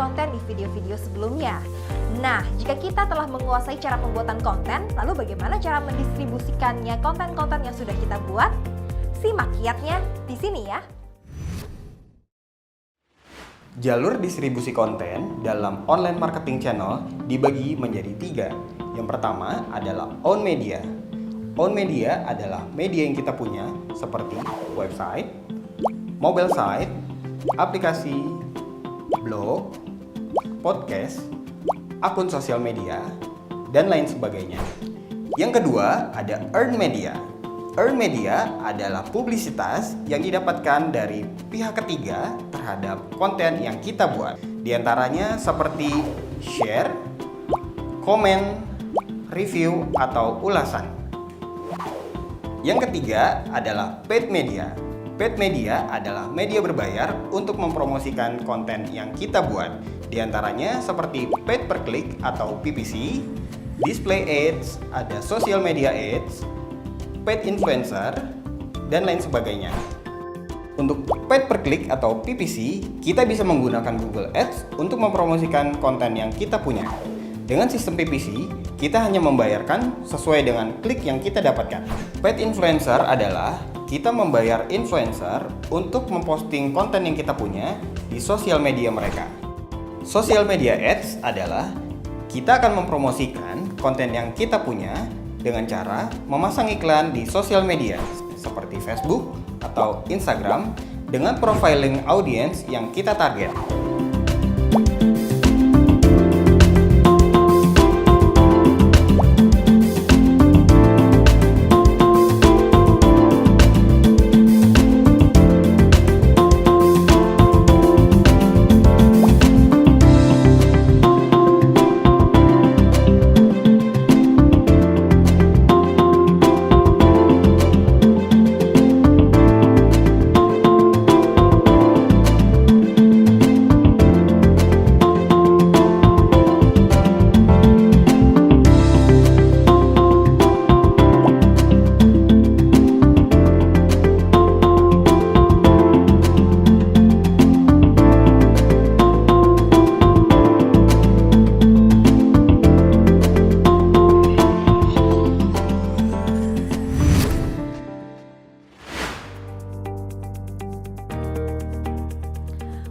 konten di video-video sebelumnya. Nah, jika kita telah menguasai cara pembuatan konten, lalu bagaimana cara mendistribusikannya konten-konten yang sudah kita buat? Simak kiatnya di sini ya. Jalur distribusi konten dalam online marketing channel dibagi menjadi 3. Yang pertama adalah own media. Own media adalah media yang kita punya seperti website, mobile site, aplikasi, blog, podcast, akun sosial media, dan lain sebagainya. Yang kedua ada earned media. Earned media adalah publisitas yang didapatkan dari pihak ketiga terhadap konten yang kita buat. Di antaranya seperti share, komen, review, atau ulasan. Yang ketiga adalah paid media. Paid media adalah media berbayar untuk mempromosikan konten yang kita buat. Di antaranya seperti paid per click atau PPC, display ads, ada social media ads, paid influencer, dan lain sebagainya. Untuk paid per click atau PPC, kita bisa menggunakan Google Ads untuk mempromosikan konten yang kita punya. Dengan sistem PPC, kita hanya membayarkan sesuai dengan klik yang kita dapatkan. Paid influencer adalah kita membayar influencer untuk memposting konten yang kita punya di sosial media mereka. Social media ads adalah kita akan mempromosikan konten yang kita punya dengan cara memasang iklan di sosial media seperti Facebook atau Instagram dengan profiling audience yang kita target.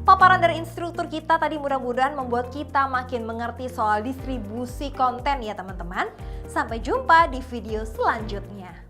Paparan dari instruktur kita tadi mudah-mudahan membuat kita makin mengerti soal distribusi konten ya teman-teman. Sampai jumpa di video selanjutnya.